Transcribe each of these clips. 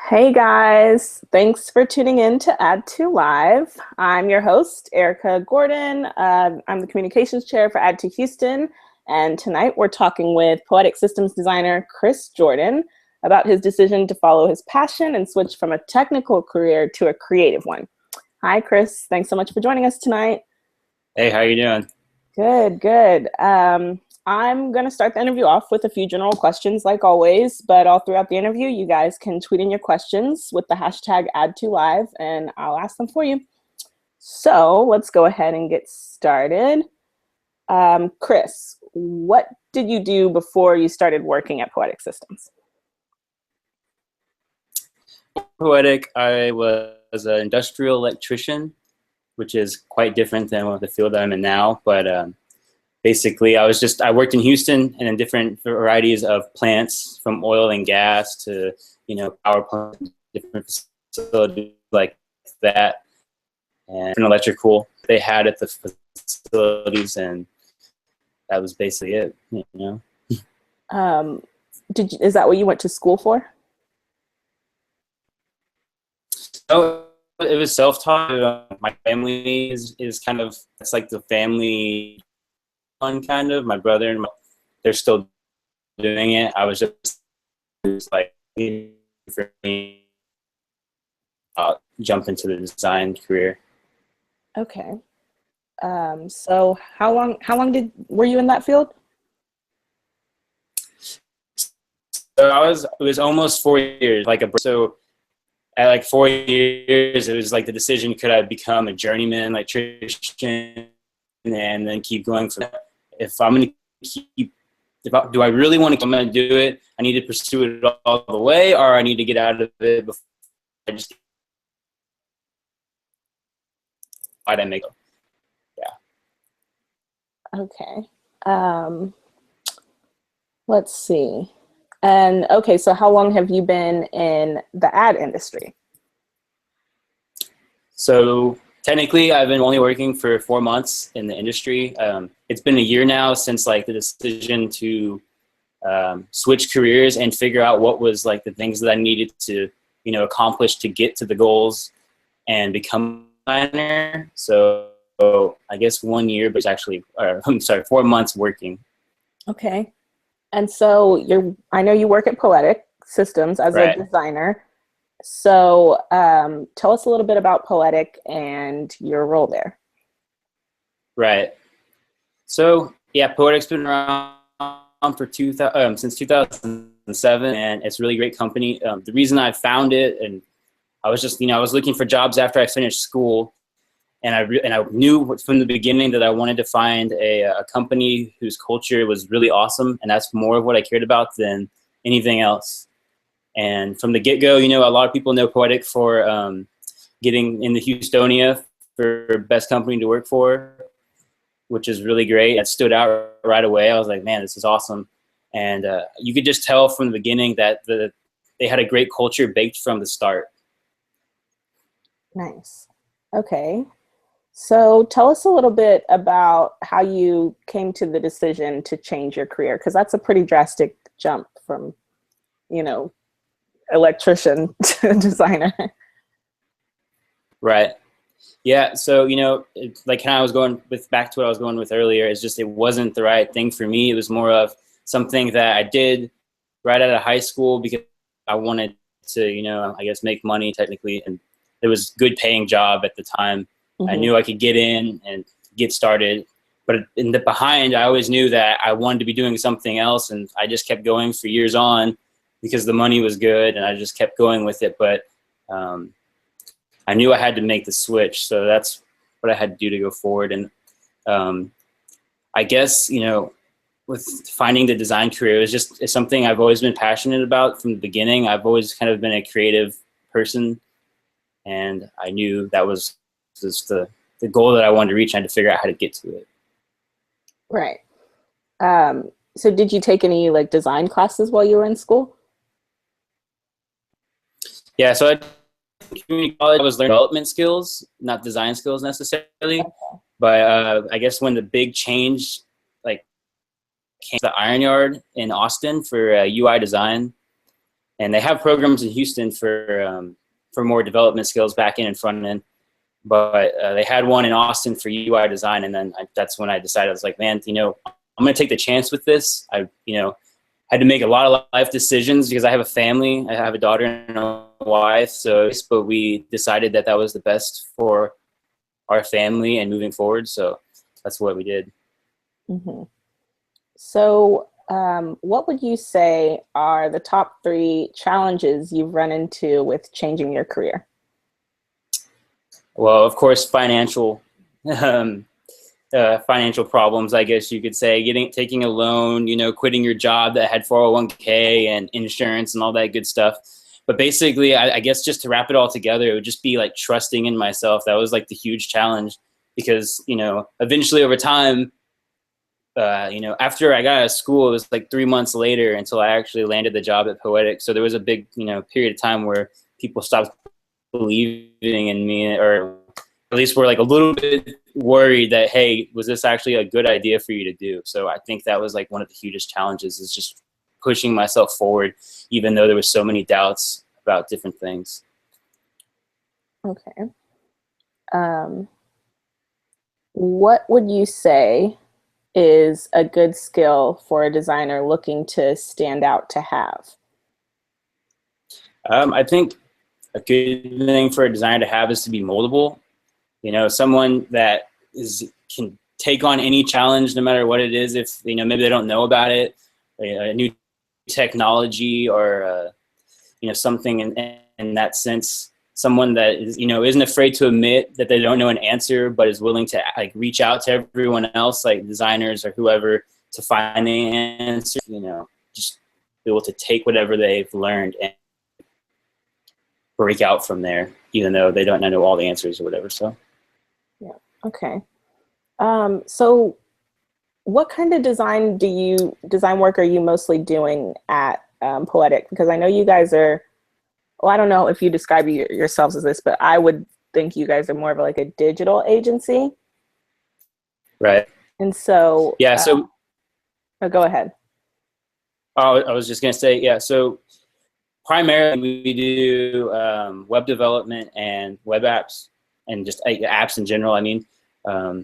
Hey guys, thanks for tuning in to Add to Live. I'm your host, Erica Gordon. I'm the communications chair for Add to Houston, and tonight we're talking with Poetic systems designer Chris Jordan about his decision to follow his passion and switch from a technical career to a creative one. Hi, Chris. Thanks so much for joining us tonight. Hey, how you doing? Good, good. I'm going to start the interview off with a few general questions, like always, but all throughout the interview, you guys can tweet in your questions with the hashtag #AddToLive, and I'll ask them for you. So let's go ahead and get started. Chris, what did you do before you started working at Poetic Systems? Poetic, I was an industrial electrician, which is quite different than the field that I'm in now. But basically, I worked in Houston and in different varieties of plants, from oil and gas to power plants, different facilities like that, and electrical they had at the facilities, and that was basically it. Is that what you went to school for? Oh, it was self-taught. My family is kind of, it's like the family one kind of. My brother and they're still doing it. I was just like for me jump into the design career. Okay. So how long were you in that field? So it was almost 4 years. So at like 4 years, it was like the decision: could I become a journeyman electrician and then keep going from that? If I'm going to do I really want to come and do it? I need to pursue it all the way, or I need to get out of it before I just why did I make it? Yeah. Okay. Let's see. And okay, so how long have you been in the ad industry? So technically, I've been only working for 4 months in the industry. It's been a year now since like the decision to switch careers and figure out what was like the things that I needed to accomplish to get to the goals and become a designer. So I guess 1 year, but it's actually, I'm sorry, 4 months working. Okay. And so I know you work at Poetic Systems as Right. a designer. So tell us a little bit about Poetic and your role there. Right. So yeah, Poetic's been around for since 2007, and it's a really great company. The reason I found it, and I was just I was looking for jobs after I finished school, and I knew from the beginning that I wanted to find a company whose culture was really awesome, and that's more of what I cared about than anything else. And from the get-go, a lot of people know Poetic for getting in the Houstonia for best company to work for, which is really great. It stood out right away. I was like, man, this is awesome. And you could just tell from the beginning that they had a great culture baked from the start. Nice. Okay. So tell us a little bit about how you came to the decision to change your career, because that's a pretty drastic jump from, electrician to designer. Right. Yeah. So, like how I was going back to what I was going with earlier, it's just, it wasn't the right thing for me. It was more of something that I did right out of high school because I wanted to, I guess make money technically. And it was a good paying job at the time. Mm-hmm. I knew I could get in and get started, but in the behind, I always knew that I wanted to be doing something else. And I just kept going for years on because the money was good and I just kept going with it. But I knew I had to make the switch. So that's what I had to do to go forward. And I guess, with finding the design career, it's something I've always been passionate about from the beginning. I've always kind of been a creative person, and I knew that was just the goal that I wanted to reach. I had to figure out how to get to it. Right. So did you take any design classes while you were in school? Yeah, so community college, I was learning development skills, not design skills necessarily. Okay. But I guess when the big change came to the Iron Yard in Austin for UI design, and they have programs in Houston for more development skills, back end and front end. But they had one in Austin for UI design, and then that's when I decided, I was like, man, I'm going to take the chance with this. I had to make a lot of life decisions because I have a family. I have a daughter and a wife. But we decided that was the best for our family and moving forward. So that's what we did. Mm-hmm. So what would you say are the top 3 challenges you've run into with changing your career? Well, of course, financial problems, I guess you could say, taking a loan, quitting your job that had 401k and insurance and all that good stuff. But basically, I guess just to wrap it all together, it would just be like trusting in myself. That was like the huge challenge, because, eventually over time, after I got out of school, it was like 3 months later until I actually landed the job at Poetic. So there was a big, period of time where people stopped believing in me, or at least were like a little bit worried that, hey, was this actually a good idea for you to do? So I think that was like one of the hugest challenges, is just pushing myself forward, even though there was so many doubts about different things. Okay. What would you say is a good skill for a designer looking to stand out to have? I think a good thing for a designer to have is to be moldable. Someone that can take on any challenge, no matter what it is. If maybe they don't know about it, a new technology, or something in that sense. Someone that is isn't afraid to admit that they don't know an answer, but is willing to like reach out to everyone else, like designers or whoever, to find the answer. Just be able to take whatever they've learned and break out from there, even though they don't know all the answers or whatever. So yeah. Okay. So what kind of design work are you mostly doing at Poetic? Because I know you guys are, well, I don't know if you describe yourselves as this, but I would think you guys are more of like a digital agency. Right. And so yeah. So go ahead. I was just gonna say, yeah. So primarily we do web development and web apps, and just apps in general.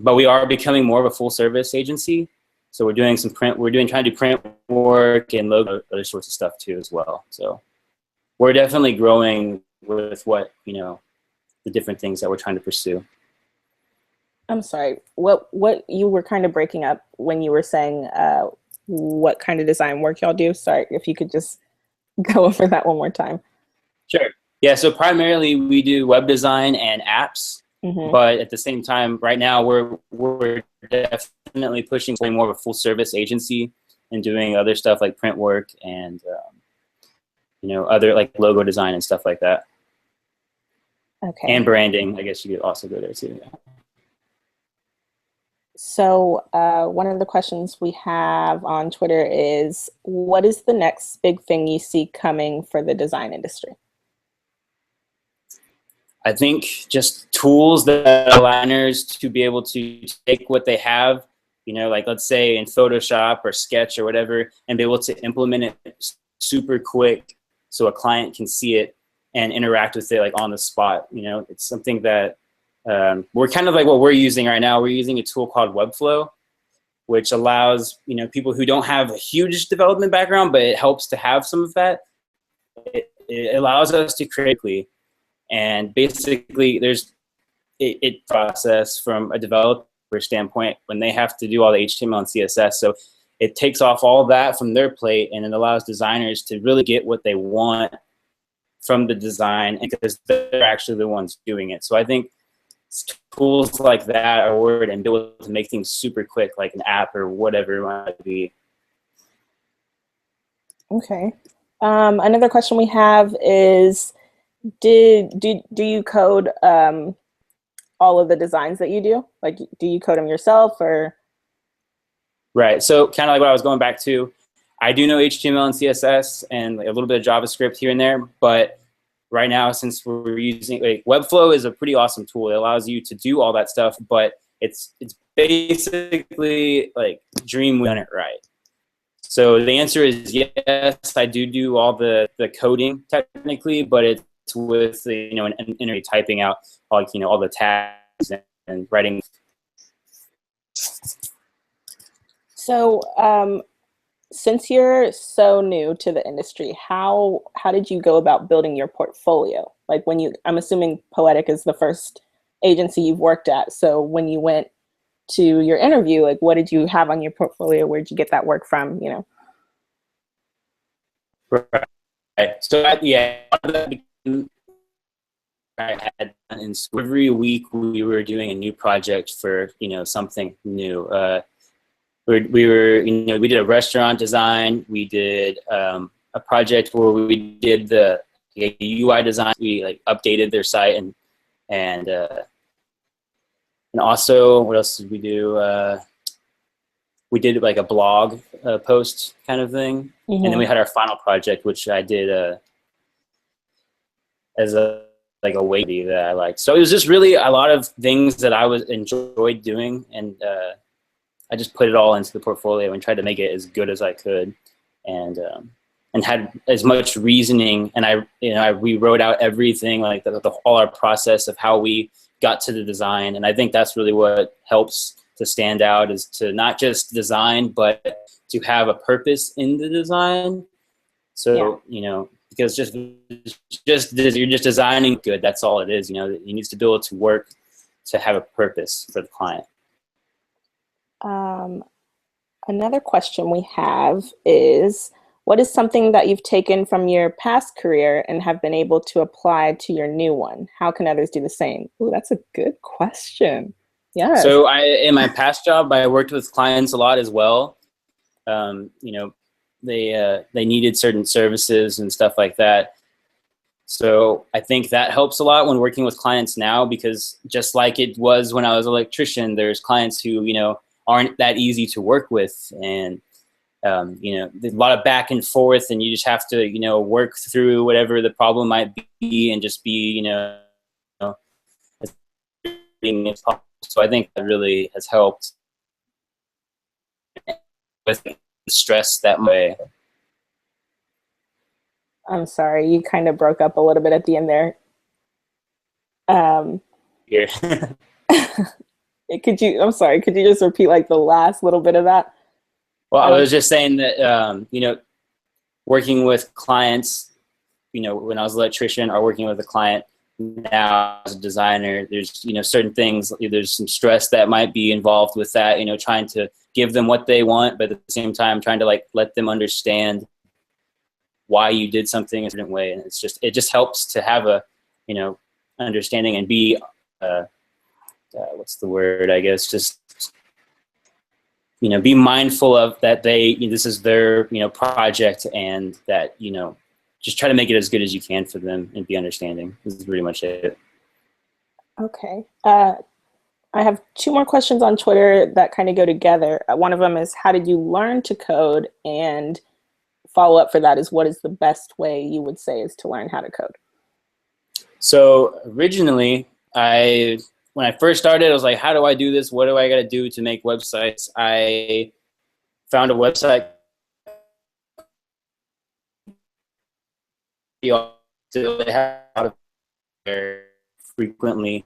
But we are becoming more of a full service agency. So we're doing some print. Trying to do print work and logo, other sorts of stuff too as well. So we're definitely growing with what the different things that we're trying to pursue. I'm sorry. What you were kind of breaking up when you were saying what kind of design work y'all do? Sorry, if you could just go over that one more time. Sure. Yeah. So primarily we do web design and apps, but at the same time, right now we're definitely pushing for more of a full service agency and doing other stuff like print work and other like logo design and stuff like that. Okay. And branding, I guess you could also go there too. Yeah. So one of the questions we have on Twitter is, what is the next big thing you see coming for the design industry? I think just tools that allow designers to be able to take what they have, like let's say in Photoshop or Sketch or whatever, and be able to implement it super quick so a client can see it and interact with it like on the spot. It's something that we're kind of like what we're using right now. We're using a tool called Webflow, which allows people who don't have a huge development background, but it helps to have some of that. It allows us to create quickly, and basically there's it process from a developer standpoint when they have to do all the HTML and CSS. So it takes off all that from their plate, and it allows designers to really get what they want from the design, because they're actually the ones doing it. So I think tools like that are word, and be able to make things super quick, like an app or whatever it might be. Okay. Another question we have is, do you code all of the designs that you do? Like, do you code them yourself or? Right. So kind of like what I was going back to, I do know HTML and CSS and a little bit of JavaScript here and there, but right now, since we're using Webflow is a pretty awesome tool. It allows you to do all that stuff, but it's basically like dream we done it right. So the answer is yes, I do all the coding technically, but it's with the, an internet typing out all, all the tags and writing. So, since you're so new to the industry, how did you go about building your portfolio? Like I'm assuming Poetic is the first agency you've worked at. So when you went to your interview, like what did you have on your portfolio? Where did you get that work from? Right. So I had in school. Every week we were doing a new project for something new. We were we did a restaurant design. We did a project where we did the UI design. We like updated their site and also what else did we do? We did like a blog post kind of thing, and then we had our final project, which I did as a weighty that I liked. So it was just really a lot of things that I enjoyed doing, and I just put it all into the portfolio and tried to make it as good as I could, and had as much reasoning. And we wrote out everything, like all our process of how we got to the design. And I think that's really what helps to stand out, is to not just design, but to have a purpose in the design. So, because you're just designing good, that's all it is. It needs to be able to work to have a purpose for the client. Another question we have is, what is something that you've taken from your past career and have been able to apply to your new one? How can others do the same? Ooh, that's a good question. Yes. So in my past job, I worked with clients a lot as well. They needed certain services and stuff like that. So I think that helps a lot when working with clients now, because just like it was when I was an electrician, there's clients who, aren't that easy to work with. And, there's a lot of back and forth, and you just have to, work through whatever the problem might be and just be, so I think that really has helped with stress that way. I'm sorry, you kind of broke up a little bit at the end there. Here. Could you just repeat like the last little bit of that? Well, I was just saying that, working with clients, when I was an electrician or working with a client now as a designer, there's, certain things, there's some stress that might be involved with that, trying to give them what they want, but at the same time, trying to let them understand why you did something a certain way. And it just helps to have a, understanding and be, what's the word, I guess, just, be mindful of that this is their, project, and that, just try to make it as good as you can for them and be understanding. This is pretty much it. Okay. I have two more questions on Twitter that kind of go together. One of them is, how did you learn to code? And follow up for that is, what is the best way you would say is to learn how to code? So originally, when I first started, I was like, how do I do this? What do I got to do to make websites? I found a website frequently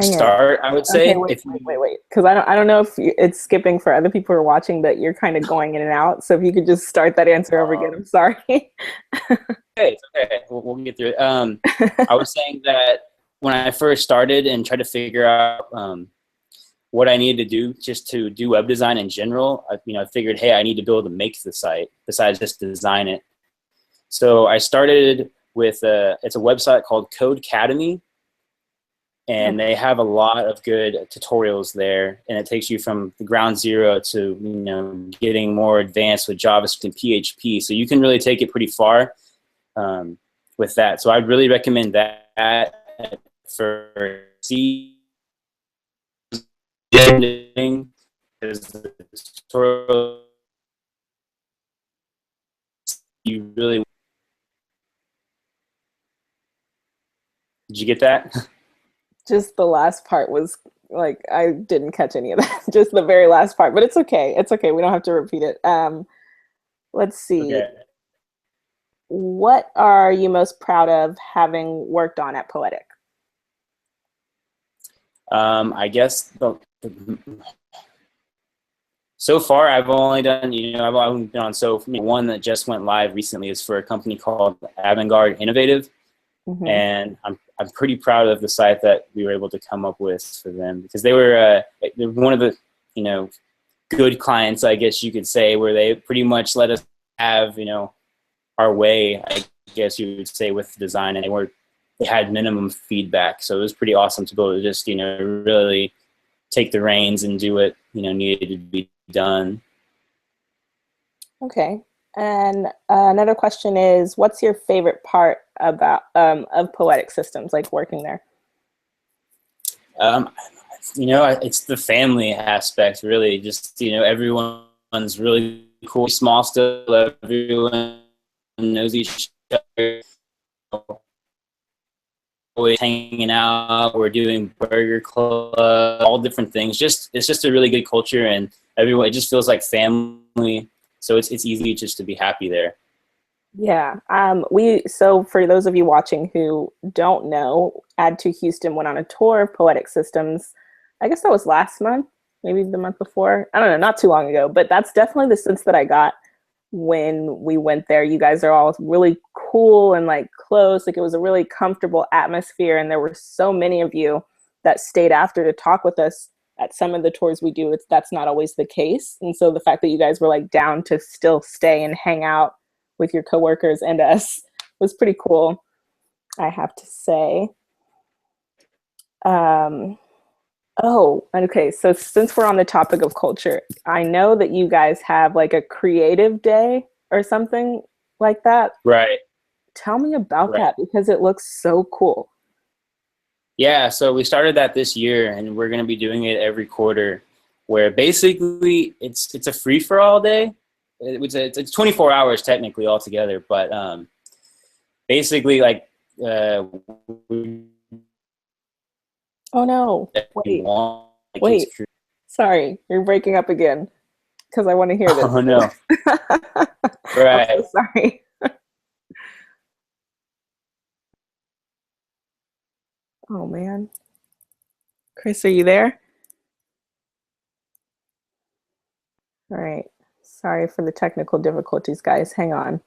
start, I would say. Okay, wait. Because I don't know if it's skipping for other people who are watching, but you're kind of going in and out. So if you could just start that answer over again, I'm sorry. Okay, it's okay. We'll get through it. I was saying that when I first started and tried to figure out what I needed to do just to do web design in general, I figured, hey, I need to be able to make the site besides just design it. So I started with it's a website called Codecademy, and they have a lot of good tutorials there, and it takes you from the ground zero to getting more advanced with JavaScript and PHP. So you can really take it pretty far with that. So I'd really recommend that for C. You really, did you get that? Just the last part was Like I didn't catch any of that, just the very last part. But it's okay. It's okay. We don't have to repeat it. Let's see. Okay. What are you most proud of having worked on at Poetic? I guess so far I've only done, I've only been on one that just went live recently is for a company called Avant-Garde Innovative, Mm-hmm. and I'm pretty proud of the site that we were able to come up with for them because they're one of the good clients, I guess you could say, where they pretty much let us have our way, I guess you would say, with design, and they had minimum feedback, so it was pretty awesome to be able to just really take the reins and do what needed to be done. Okay. And another question is, what's your favorite part about of Poetic Systems, like working there? Um, it's the family aspect, really. Just everyone's really cool, small still. Everyone knows each other. Always hanging out. We're doing burger club, all different things. It's just a really good culture, and everyone. It just feels like family. So it's easy just to be happy there. Yeah. So for those of you watching who don't know, Add to Houston went on a tour of Poetic Systems. I guess that was last month, maybe the month before. I don't know, not too long ago, but that's definitely the sense that I got when we went there. You guys are all really cool and like close. Like it was a really comfortable atmosphere, and there were so many of you that stayed after to talk with us. At some of the tours we do, that's not always the case. And so the fact that you guys were like down to still stay and hang out with your coworkers and us was pretty cool, I have to say. Um, oh, okay. So since we're on the topic of culture, I know that you guys have like a creative day or something like that. Right. Tell me about Right. that because it looks so cool. Yeah, so we started that this year, and we're going to be doing it every quarter, where basically it's a free for all day. It's 24 hours technically altogether, but basically like we Oh no. want like Wait. Sorry, you're breaking up again because I want to hear this. Oh no! I'm Right. so sorry. Oh man. Chris, are you there? All right. Sorry for the technical difficulties, guys. Hang on.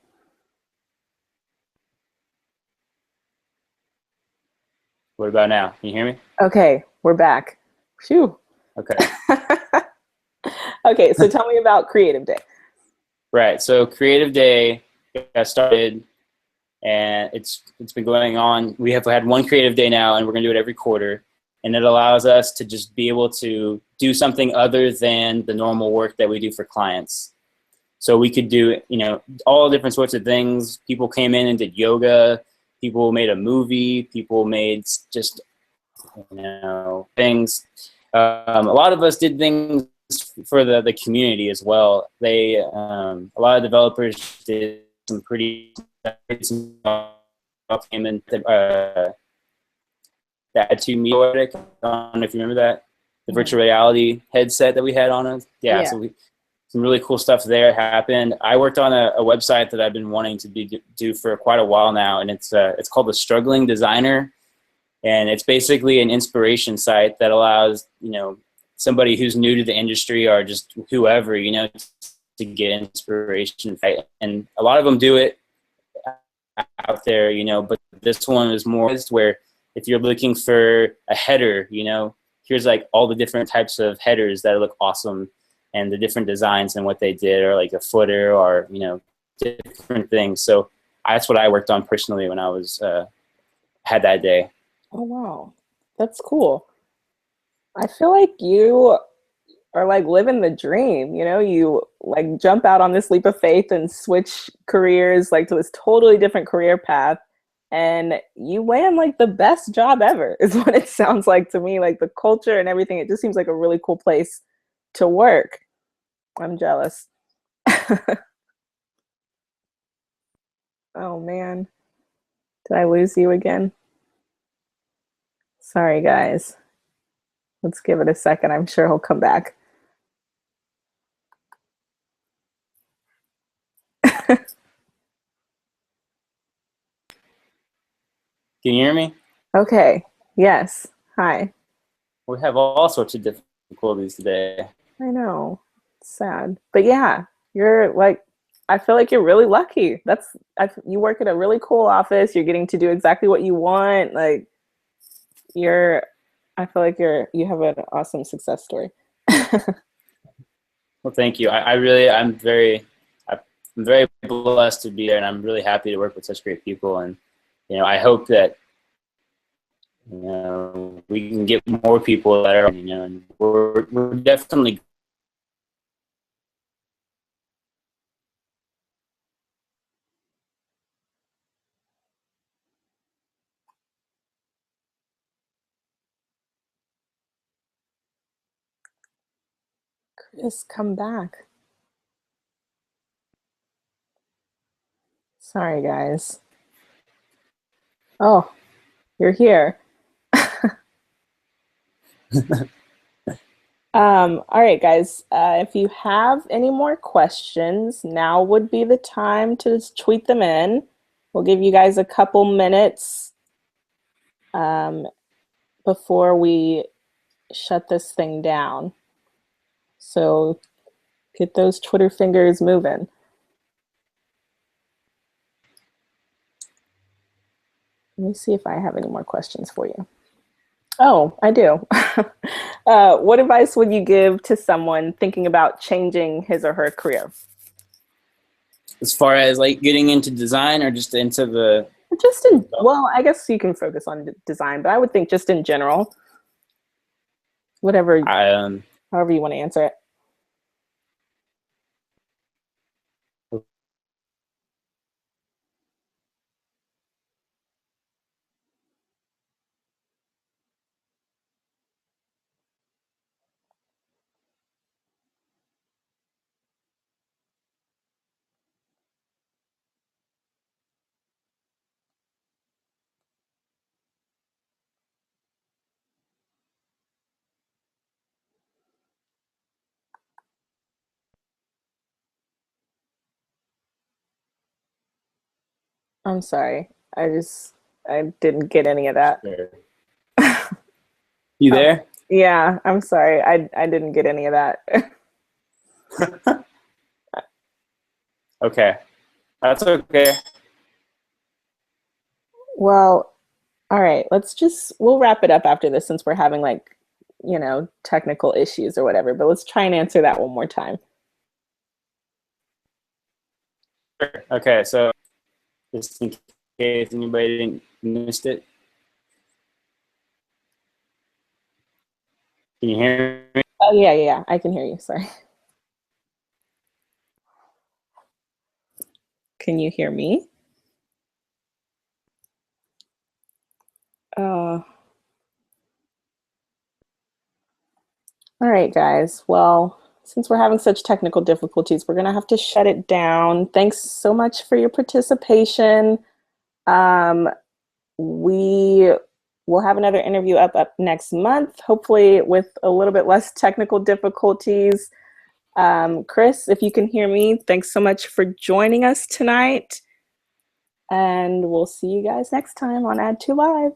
What about now? Can you hear me? Okay, we're back. Phew. Okay. Okay, so tell me about Creative Day. Right. So Creative Day got started, and it's been going on. We have had one Creative Day now, and we're going to do it every quarter. And it allows us to just be able to do something other than the normal work that we do for clients. So we could do, all different sorts of things. People came in and did yoga. People made a movie. People made just, things. A lot of us did things for the community as well. A lot of developers did some pretty came in that to me. I don't know if you remember that, the virtual reality headset that we had on us. Yeah, Yeah. so some really cool stuff there happened. I worked on a website that I've been wanting to do for quite a while now, and it's called The Struggling Designer, and it's basically an inspiration site that allows somebody who's new to the industry or just whoever to get inspiration. And a lot of them do it out there, but this one is more where if you're looking for a header, here's like all the different types of headers that look awesome and the different designs and what they did, or like a footer or, different things. So that's what I worked on personally when I was, had that day. Oh, wow. That's cool. I feel like you are like living the dream, you like jump out on this leap of faith and switch careers like to this totally different career path, and you land like the best job ever is what it sounds like to me. Like the culture and everything, it just seems like a really cool place to work. I'm jealous. Oh man, did I lose you again? Sorry guys. Let's give it a second. I'm sure he'll come back. Can you hear me? Okay. Yes. Hi. We have all sorts of difficulties today. I know. It's sad. But yeah, you're like, I feel like you're really lucky. You work at a really cool office. You're getting to do exactly what you want. Like, I feel like you have an awesome success story. Well, thank you. I'm very blessed to be there, and I'm really happy to work with such great people. And I hope that we can get more people that are and we're definitely. Chris, come back. Sorry, guys. Oh, you're here. All right, guys. If you have any more questions, now would be the time to just tweet them in. We'll give you guys a couple minutes before we shut this thing down. So get those Twitter fingers moving. Let me see if I have any more questions for you. Oh, I do. What advice would you give to someone thinking about changing his or her career? As far as like getting into design or just into the. Well, I guess you can focus on design, but I would think just in general, whatever, however you want to answer it. I'm sorry. I didn't get any of that. You there? Yeah, I'm sorry. I didn't get any of that. Okay. That's okay. Well, all right. We'll wrap it up after this since we're having like, technical issues or whatever, but let's try and answer that one more time. Okay, so just in case anybody missed it. Can you hear me? Oh, yeah. I can hear you. Sorry. Can you hear me? All right, guys. Well, since we're having such technical difficulties, we're going to have to shut it down. Thanks so much for your participation. We will have another interview up next month, hopefully with a little bit less technical difficulties. Chris, if you can hear me, thanks so much for joining us tonight. And we'll see you guys next time on Add to Live.